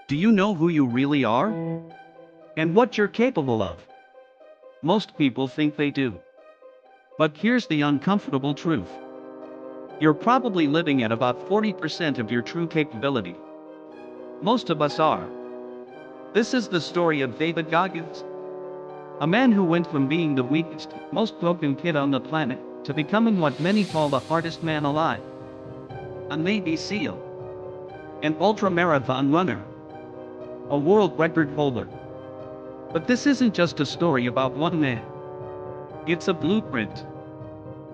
Do you know who you really are? And what you're capable of? Most people think they do. But here's the uncomfortable truth. You're probably living at about 40% of your true capability. Most of us are. This is the story of David Goggins, a man who went from being the weakest, most broken kid on the planet, to becoming what many call the hardest man alive. A Navy SEAL. An ultra-marathon runner. A world record holder. But this isn't just a story about one man. It's a blueprint.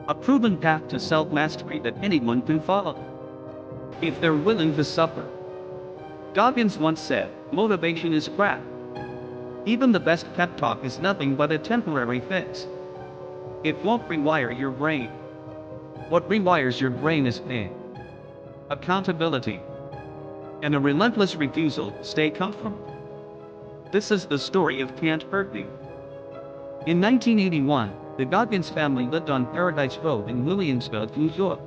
A proven path to self-mastery that anyone can follow, if they're willing to suffer. Goggins once said, "Motivation is crap. Even the best pep talk is nothing but a temporary fix. It won't rewire your brain. What rewires your brain is pain, accountability, and a relentless refusal to stay comfortable." This is the story of Can't Hurt Me. In 1981, the Goggins family lived on Paradise Road in Williamsville, New York.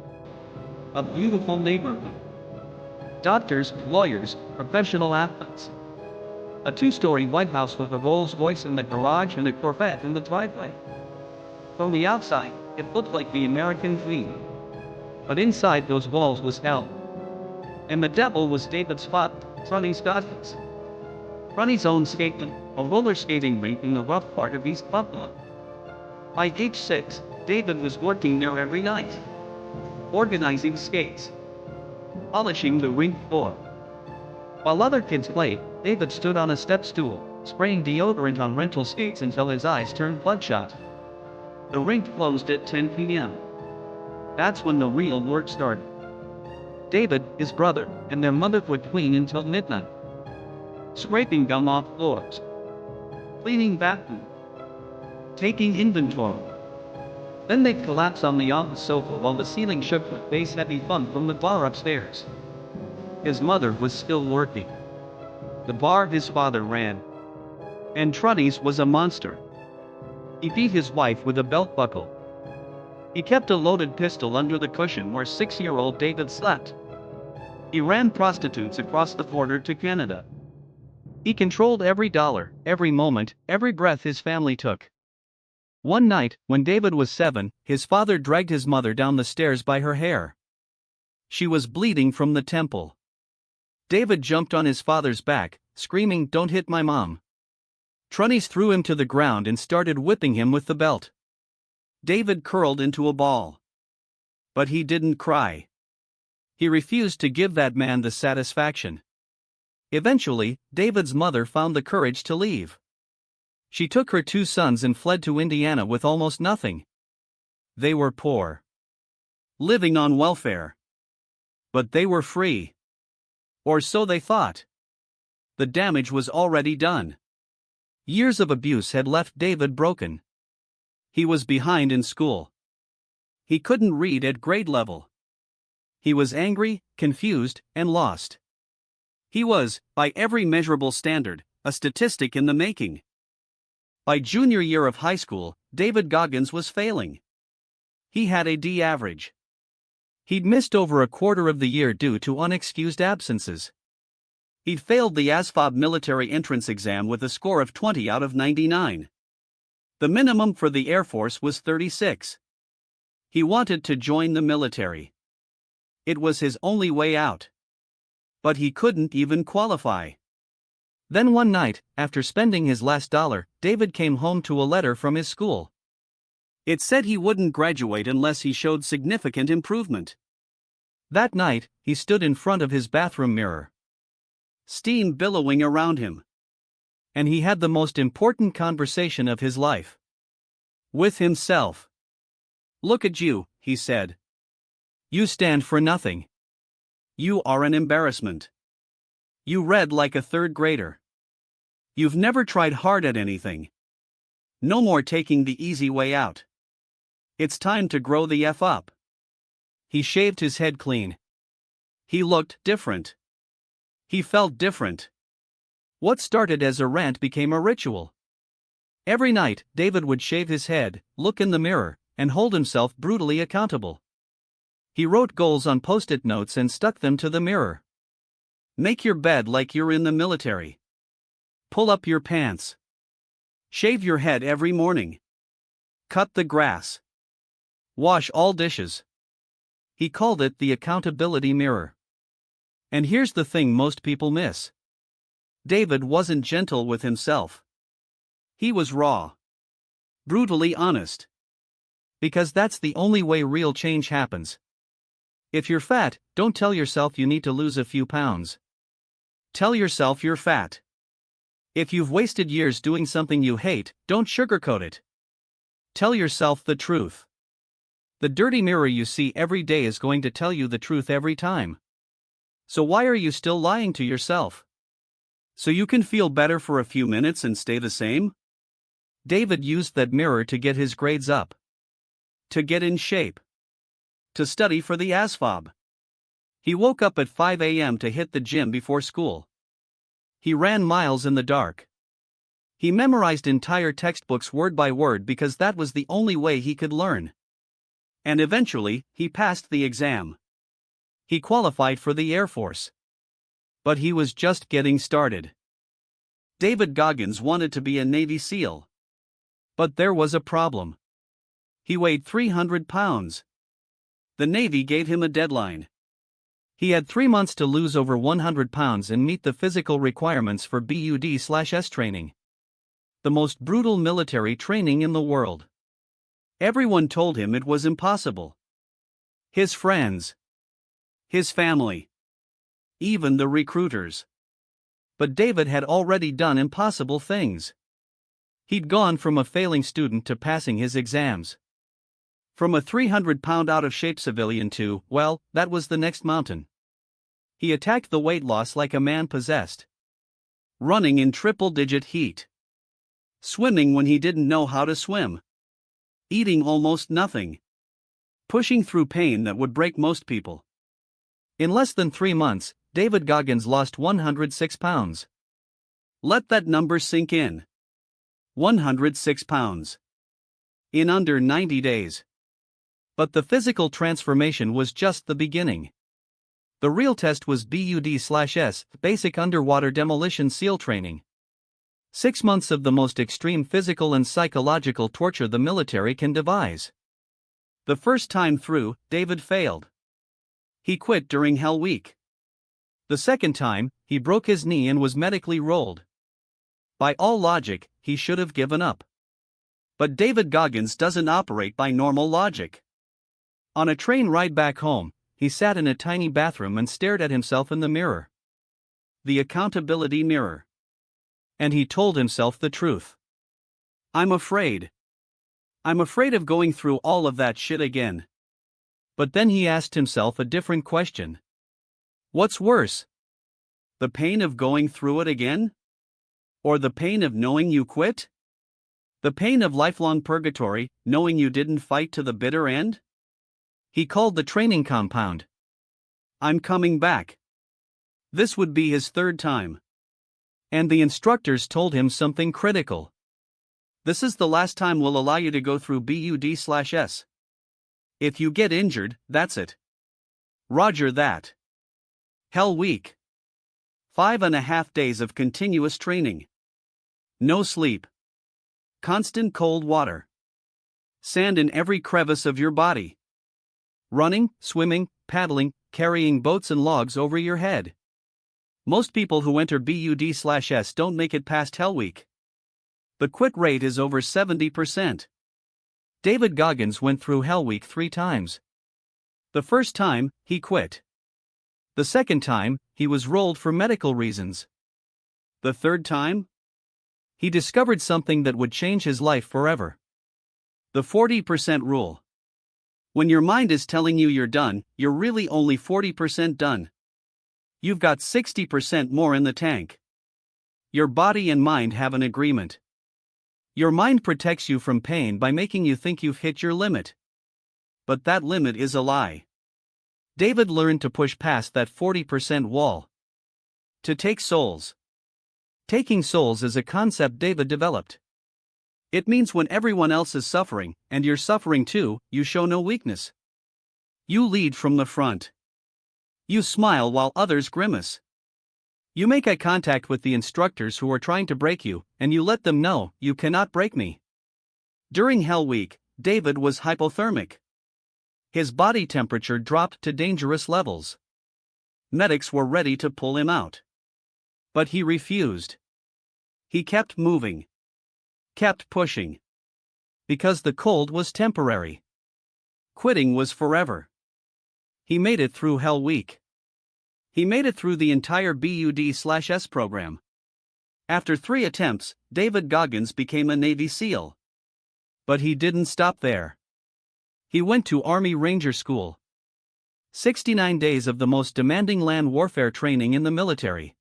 A beautiful neighborhood. Doctors, lawyers, professional athletes. A two-story White House with a Rolls-Royce in the garage and a Corvette in the driveway. From the outside, it looked like the American dream. But inside those walls was hell. And the devil was David's father, Sonny's Goggins. Sonny's own skating, a roller skating rink in the rough part of East Buffalo. By age 6, David was working there every night, organizing skates, polishing the rink floor. While other kids played, David stood on a step stool, spraying deodorant on rental skates until his eyes turned bloodshot. The rink closed at 10 p.m. That's when the real work started. David, his brother, and their mother would clean until midnight, scraping gum off floors, cleaning bathrooms, taking inventory. Then they'd collapse on the office sofa while the ceiling shook with bass-heavy fun from the bar upstairs. His mother was still working the bar his father ran. And Trunnies was a monster. He beat his wife with a belt buckle. He kept a loaded pistol under the cushion where 6-year-old David slept. He ran prostitutes across the border to Canada. He controlled every dollar, every moment, every breath his family took. One night, when David was 7, his father dragged his mother down the stairs by her hair. She was bleeding from the temple. David jumped on his father's back, screaming, "Don't hit my mom." Trunnies threw him to the ground and started whipping him with the belt. David curled into a ball. But he didn't cry. He refused to give that man the satisfaction. Eventually, David's mother found the courage to leave. She took her 2 sons and fled to Indiana with almost nothing. They were poor, living on welfare. But they were free. Or so they thought. The damage was already done. Years of abuse had left David broken. He was behind in school. He couldn't read at grade level. He was angry, confused, and lost. He was, by every measurable standard, a statistic in the making. By junior year of high school, David Goggins was failing. He had a D average. He'd missed over a quarter of the year due to unexcused absences. He'd failed the ASVAB military entrance exam with a score of 20 out of 99. The minimum for the Air Force was 36. He wanted to join the military. It was his only way out. But he couldn't even qualify. Then one night, after spending his last dollar, David came home to a letter from his school. It said he wouldn't graduate unless he showed significant improvement. That night, he stood in front of his bathroom mirror, steam billowing around him. And he had the most important conversation of his life. With himself. "Look at you," he said. "You stand for nothing. You are an embarrassment. You read like a 3rd grader. You've never tried hard at anything. No more taking the easy way out. It's time to grow the F up." He shaved his head clean. He looked different. He felt different. What started as a rant became a ritual. Every night, David would shave his head, look in the mirror, and hold himself brutally accountable. He wrote goals on post-it notes and stuck them to the mirror. Make your bed like you're in the military. Pull up your pants. Shave your head every morning. Cut the grass. Wash all dishes. He called it the accountability mirror. And here's the thing most people miss. David wasn't gentle with himself. He was raw. Brutally honest. Because that's the only way real change happens. If you're fat, don't tell yourself you need to lose a few pounds. Tell yourself you're fat. If you've wasted years doing something you hate, don't sugarcoat it. Tell yourself the truth. The dirty mirror you see every day is going to tell you the truth every time. So why are you still lying to yourself? So you can feel better for a few minutes and stay the same? David used that mirror to get his grades up. To get in shape. To study for the ASVAB. He woke up at 5 a.m. to hit the gym before school. He ran miles in the dark. He memorized entire textbooks word by word because that was the only way he could learn. And eventually, he passed the exam. He qualified for the Air Force. But he was just getting started. David Goggins wanted to be a Navy SEAL. But there was a problem. He weighed 300 pounds. The Navy gave him a deadline. He had 3 months to lose over 100 pounds and meet the physical requirements for BUD/S training. The most brutal military training in the world. Everyone told him it was impossible. His friends. His family. Even the recruiters. But David had already done impossible things. He'd gone from a failing student to passing his exams. From a 300-pound out-of-shape civilian to, well, that was the next mountain. He attacked the weight loss like a man possessed. Running in triple-digit heat. Swimming when he didn't know how to swim. Eating almost nothing. Pushing through pain that would break most people. In less than 3 months, David Goggins lost 106 pounds. Let that number sink in. 106 pounds. In under 90 days. But the physical transformation was just the beginning. The real test was BUD/S, Basic Underwater Demolition SEAL Training. 6 months of the most extreme physical and psychological torture the military can devise. The first time through, David failed. He quit during Hell Week. The second time, he broke his knee and was medically rolled. By all logic, he should have given up. But David Goggins doesn't operate by normal logic. On a train ride back home, he sat in a tiny bathroom and stared at himself in the mirror. The accountability mirror. And he told himself the truth. I'm afraid. I'm afraid of going through all of that shit again. But then he asked himself a different question. What's worse? The pain of going through it again? Or the pain of knowing you quit? The pain of lifelong purgatory, knowing you didn't fight to the bitter end? He called the training compound. I'm coming back. This would be his third time. And the instructors told him something critical. This is the last time we'll allow you to go through BUD/S. If you get injured, that's it. Roger that. Hell Week. 5.5 days of continuous training. No sleep. Constant cold water. Sand in every crevice of your body. Running, swimming, paddling, carrying boats and logs over your head. Most people who enter BUD/S don't make it past Hell Week. The quit rate is over 70%. David Goggins went through Hell Week 3 times. The first time, he quit. The second time, he was rolled for medical reasons. The third time? He discovered something that would change his life forever. The 40% rule. When your mind is telling you you're done, you're really only 40% done. You've got 60% more in the tank. Your body and mind have an agreement. Your mind protects you from pain by making you think you've hit your limit. But that limit is a lie. David learned to push past that 40% wall. To take souls. Taking souls is a concept David developed. It means when everyone else is suffering, and you're suffering too, you show no weakness. You lead from the front. You smile while others grimace. You make eye contact with the instructors who are trying to break you, and you let them know, "You cannot break me." During Hell Week, David was hypothermic. His body temperature dropped to dangerous levels. Medics were ready to pull him out. But he refused. He kept moving. Kept pushing. Because the cold was temporary. Quitting was forever. He made it through Hell Week. He made it through the entire BUD/S program. After 3 attempts, David Goggins became a Navy SEAL. But he didn't stop there. He went to Army Ranger School. 69 days of the most demanding land warfare training in the military.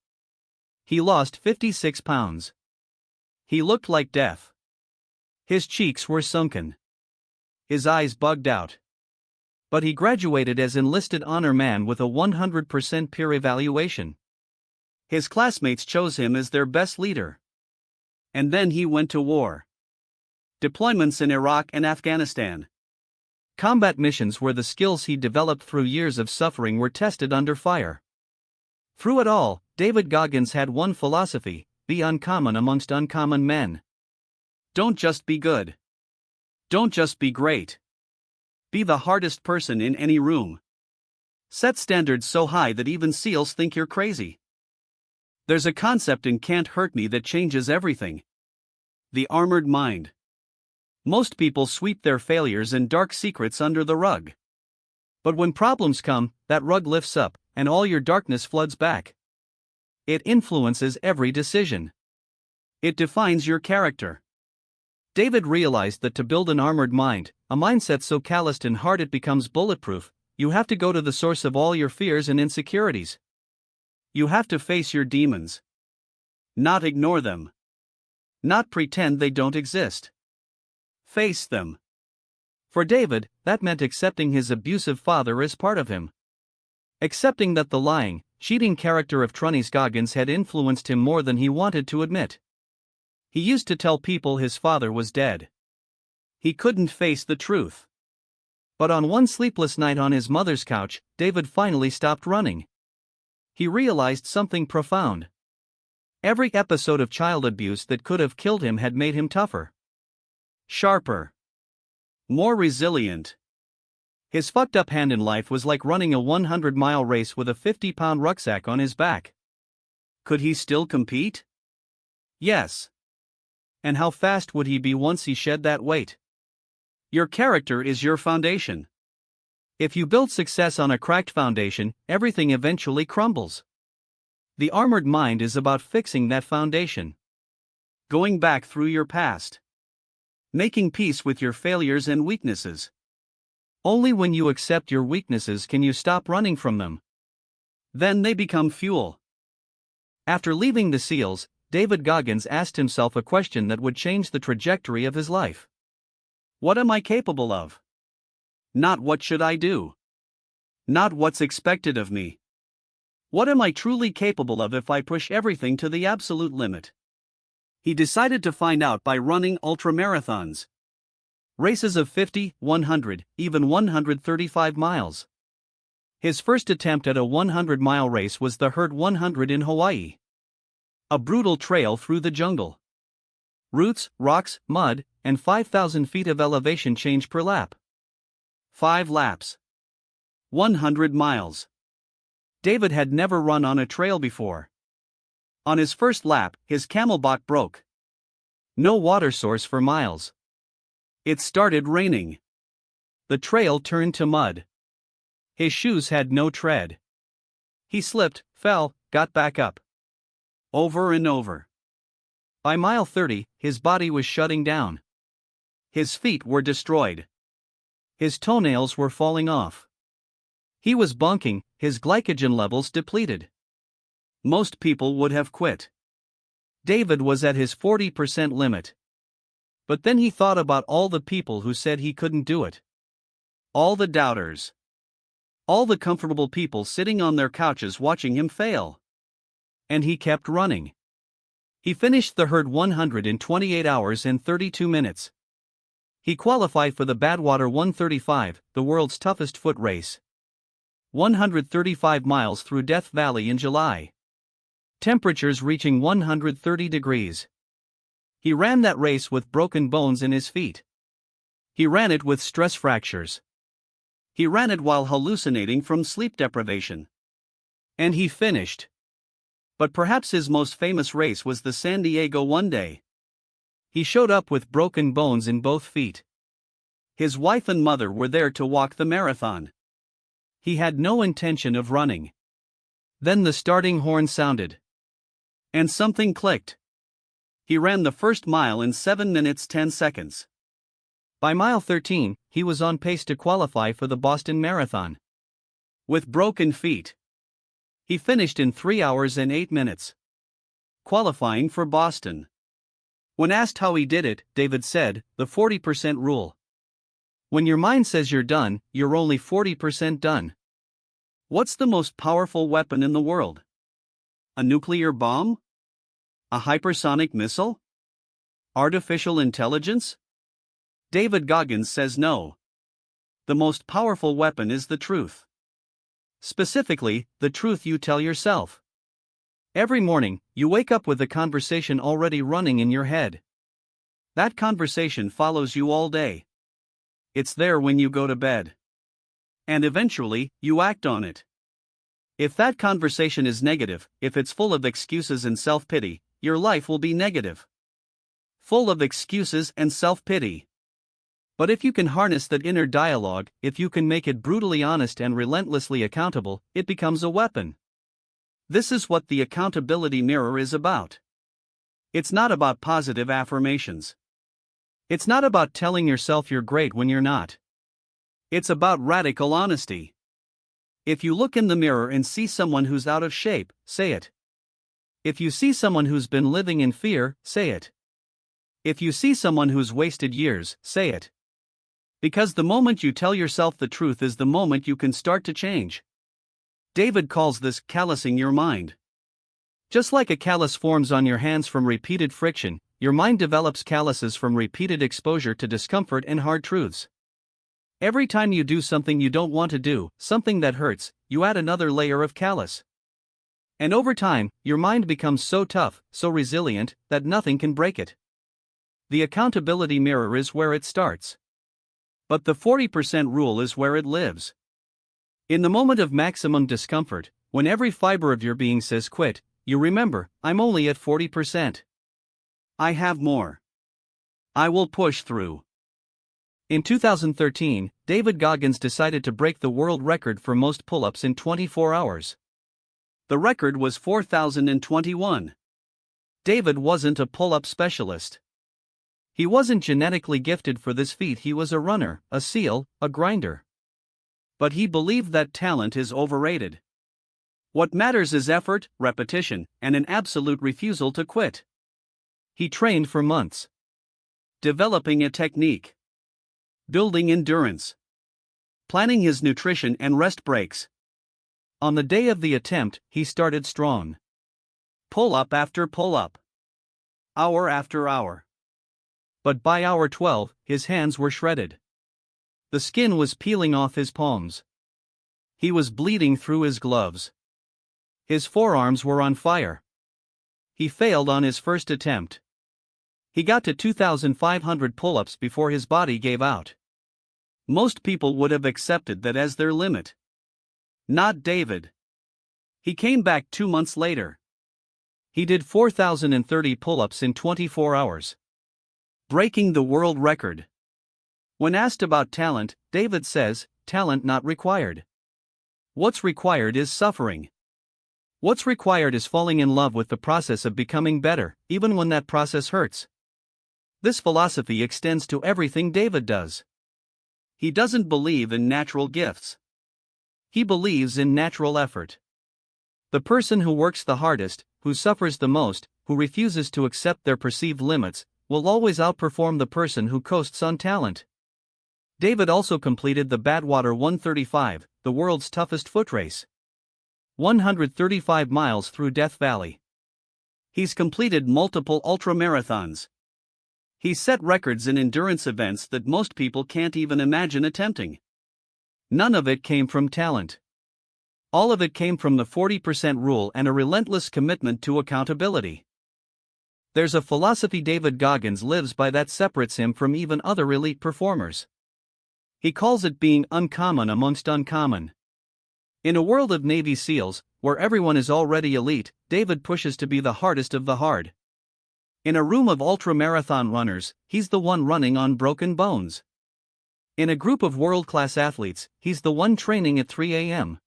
He lost 56 pounds. He looked like death. His cheeks were sunken. His eyes bugged out. But he graduated as enlisted honor man with a 100% peer evaluation. His classmates chose him as their best leader. And then he went to war. Deployments in Iraq and Afghanistan. Combat missions where the skills he developed through years of suffering were tested under fire. Through it all, David Goggins had one philosophy: be uncommon amongst uncommon men. Don't just be good. Don't just be great. Be the hardest person in any room. Set standards so high that even SEALs think you're crazy. There's a concept in Can't Hurt Me that changes everything. The armored mind. Most people sweep their failures and dark secrets under the rug. But when problems come, that rug lifts up, and all your darkness floods back. It influences every decision. It defines your character. David realized that to build an armored mind, a mindset so calloused and hard it becomes bulletproof, you have to go to the source of all your fears and insecurities. You have to face your demons. Not ignore them. Not pretend they don't exist. Face them. For David, that meant accepting his abusive father as part of him. Accepting that the lying, cheating character of David Goggins had influenced him more than he wanted to admit. He used to tell people his father was dead. He couldn't face the truth. But on one sleepless night on his mother's couch, David finally stopped running. He realized something profound. Every episode of child abuse that could have killed him had made him tougher. Sharper. More resilient. His fucked up hand in life was like running a 100-mile race with a 50-pound rucksack on his back. Could he still compete? Yes. And how fast would he be once he shed that weight? Your character is your foundation. If you build success on a cracked foundation, everything eventually crumbles. The armored mind is about fixing that foundation. Going back through your past. Making peace with your failures and weaknesses. Only when you accept your weaknesses can you stop running from them. Then they become fuel. After leaving the SEALs, David Goggins asked himself a question that would change the trajectory of his life. What am I capable of? Not what should I do? Not what's expected of me. What am I truly capable of if I push everything to the absolute limit? He decided to find out by running ultramarathons. Races of 50, 100, even 135 miles. His first attempt at a 100-mile race was the Herd 100 in Hawaii. A brutal trail through the jungle. Roots, rocks, mud, and 5,000 feet of elevation change per lap. 5 laps. 100 miles. David had never run on a trail before. On his first lap, his camelback broke. No water source for miles. It started raining. The trail turned to mud. His shoes had no tread. He slipped, fell, got back up. Over and over. By mile 30, his body was shutting down. His feet were destroyed. His toenails were falling off. He was bunking, his glycogen levels depleted. Most people would have quit. David was at his 40% limit. But then he thought about all the people who said he couldn't do it. All the doubters. All the comfortable people sitting on their couches watching him fail. And he kept running. He finished the Herd 100 in 28 hours and 32 minutes. He qualified for the Badwater 135, the world's toughest foot race. 135 miles through Death Valley in July. temperatures reaching 130 degrees. He ran that race with broken bones in his feet. He ran it with stress fractures. He ran it while hallucinating from sleep deprivation. And he finished. But perhaps his most famous race was the San Diego One Day. He showed up with broken bones in both feet. His wife and mother were there to walk the marathon. He had no intention of running. Then the starting horn sounded. And something clicked. He ran the first mile in 7 minutes 10 seconds. By mile 13, he was on pace to qualify for the Boston Marathon. With broken feet. He finished in 3 hours and 8 minutes. Qualifying for Boston. When asked how he did it, David said, the 40% rule. When your mind says you're done, you're only 40% done. What's the most powerful weapon in the world? A nuclear bomb? A hypersonic missile? Artificial intelligence? David Goggins says no. The most powerful weapon is the truth. Specifically, the truth you tell yourself. Every morning, you wake up with a conversation already running in your head. That conversation follows you all day. It's there when you go to bed. And eventually, you act on it. If that conversation is negative, if it's full of excuses and self-pity, your life will be negative. Full of excuses and self-pity. But if you can harness that inner dialogue, if you can make it brutally honest and relentlessly accountable, it becomes a weapon. This is what the accountability mirror is about. It's not about positive affirmations. It's not about telling yourself you're great when you're not. It's about radical honesty. If you look in the mirror and see someone who's out of shape, say it. If you see someone who's been living in fear, say it. If you see someone who's wasted years, say it. Because the moment you tell yourself the truth is the moment you can start to change. David calls this callousing your mind. Just like a callus forms on your hands from repeated friction, your mind develops calluses from repeated exposure to discomfort and hard truths. Every time you do something you don't want to do, something that hurts, you add another layer of callus. And over time, your mind becomes so tough, so resilient, that nothing can break it. The accountability mirror is where it starts. But the 40% rule is where it lives. In the moment of maximum discomfort, when every fiber of your being says quit, you remember, I'm only at 40%. I have more. I will push through. In 2013, David Goggins decided to break the world record for most pull-ups in 24 hours. The record was 4,021. David wasn't a pull-up specialist. He wasn't genetically gifted for this feat. He was a runner, a SEAL, a grinder. But he believed that talent is overrated. What matters is effort, repetition, and an absolute refusal to quit. He trained for months. Developing a technique. Building endurance. Planning his nutrition and rest breaks. On the day of the attempt, he started strong. Pull-up after pull-up. Hour after hour. But by hour 12, his hands were shredded. The skin was peeling off his palms. He was bleeding through his gloves. His forearms were on fire. He failed on his first attempt. He got to 2,500 pull-ups before his body gave out. Most people would have accepted that as their limit. Not David. He came back 2 months later. He did 4,030 pull-ups in 24 hours. Breaking the world record. When asked about talent, David says, talent not required. What's required is suffering. What's required is falling in love with the process of becoming better, even when that process hurts. This philosophy extends to everything David does. He doesn't believe in natural gifts. He believes in natural effort. The person who works the hardest, who suffers the most, who refuses to accept their perceived limits, will always outperform the person who coasts on talent. David also completed the Badwater 135, the world's toughest foot race. 135 miles through Death Valley. He's completed multiple ultramarathons. He's set records in endurance events that most people can't even imagine attempting. None of it came from talent. All of it came from the 40% rule and a relentless commitment to accountability. There's a philosophy David Goggins lives by that separates him from even other elite performers. He calls it being uncommon amongst uncommon. In a world of Navy SEALs, where everyone is already elite, David pushes to be the hardest of the hard. In a room of ultra-marathon runners, he's the one running on broken bones. In a group of world-class athletes, he's the one training at 3 a.m.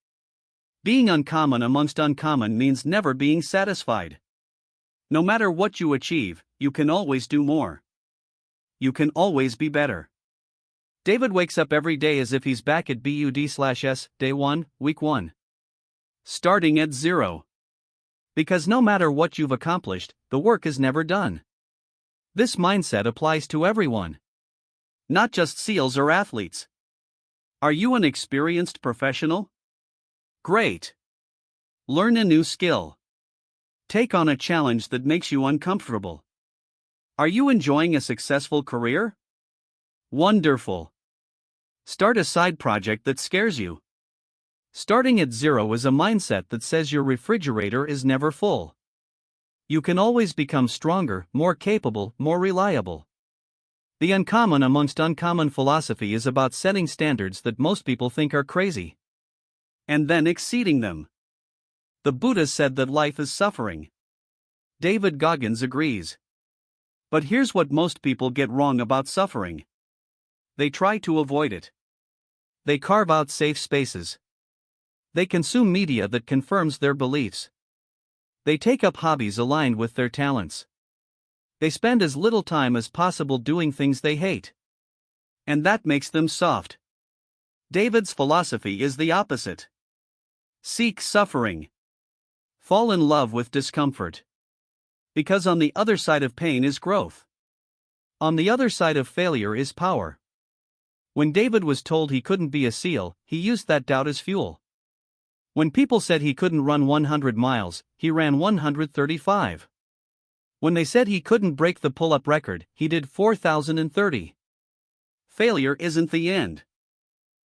Being uncommon amongst uncommon means never being satisfied. No matter what you achieve, you can always do more. You can always be better. David wakes up every day as if he's back at BUD/S, day 1, week 1. Starting at 0. Because no matter what you've accomplished, the work is never done. This mindset applies to everyone. Not just SEALs or athletes. Are you an experienced professional? Great. Learn a new skill. Take on a challenge that makes you uncomfortable. Are you enjoying a successful career? Wonderful. Start a side project that scares you. Starting at 0 is a mindset that says your refrigerator is never full. You can always become stronger, more capable, more reliable. The uncommon amongst uncommon philosophy is about setting standards that most people think are crazy, and then exceeding them. The Buddha said that life is suffering. David Goggins agrees. But here's what most people get wrong about suffering. They try to avoid it. They carve out safe spaces. They consume media that confirms their beliefs. They take up hobbies aligned with their talents. They spend as little time as possible doing things they hate. And that makes them soft. David's philosophy is the opposite. Seek suffering. Fall in love with discomfort. Because on the other side of pain is growth. On the other side of failure is power. When David was told he couldn't be a SEAL, he used that doubt as fuel. When people said he couldn't run 100 miles, he ran 135. When they said he couldn't break the pull-up record, he did 4,030. Failure isn't the end.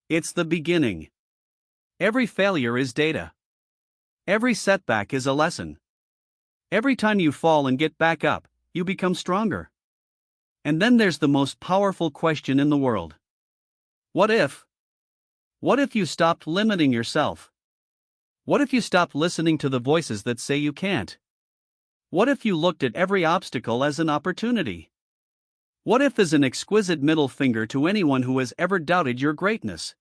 It's the beginning. Every failure is data. Every setback is a lesson. Every time you fall and get back up, you become stronger. And then there's the most powerful question in the world. What if? What if you stopped limiting yourself? What if you stopped listening to the voices that say you can't? What if you looked at every obstacle as an opportunity? What if as an exquisite middle finger to anyone who has ever doubted your greatness?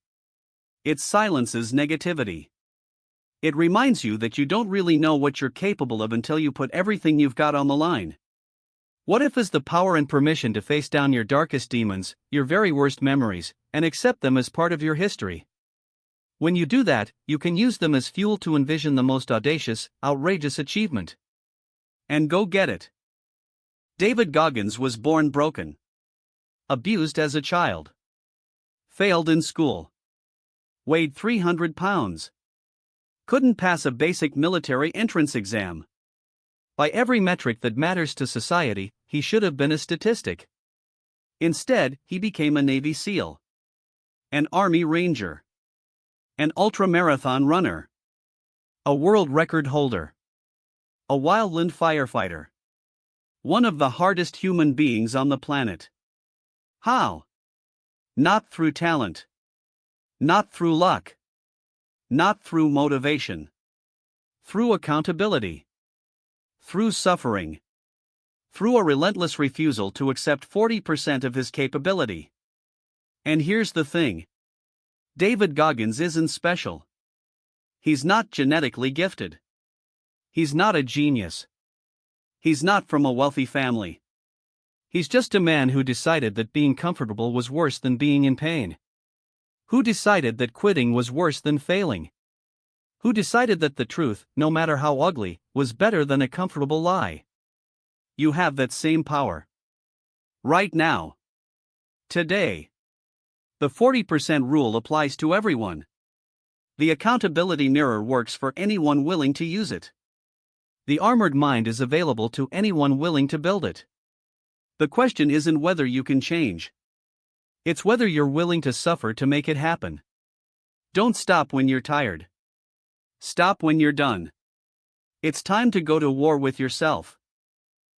It silences negativity. It reminds you that you don't really know what you're capable of until you put everything you've got on the line. What if as the power and permission to face down your darkest demons, your very worst memories, and accept them as part of your history? When you do that, you can use them as fuel to envision the most audacious, outrageous achievement. And go get it. David Goggins was born broken. Abused as a child. Failed in school. Weighed 300 pounds. Couldn't pass a basic military entrance exam. By every metric that matters to society, he should have been a statistic. Instead, he became a Navy SEAL. An Army Ranger. An ultramarathon runner. A world record holder. A wildland firefighter. One of the hardest human beings on the planet. How? Not through talent. Not through luck. Not through motivation. Through accountability. Through suffering. Through a relentless refusal to accept 40% of his capability. And here's the thing. David Goggins isn't special. He's not genetically gifted. He's not a genius. He's not from a wealthy family. He's just a man who decided that being comfortable was worse than being in pain. Who decided that quitting was worse than failing? Who decided that the truth, no matter how ugly, was better than a comfortable lie? You have that same power. Right now. Today. The 40% rule applies to everyone. The accountability mirror works for anyone willing to use it. The armored mind is available to anyone willing to build it. The question isn't whether you can change. It's whether you're willing to suffer to make it happen. Don't stop when you're tired. Stop when you're done. It's time to go to war with yourself.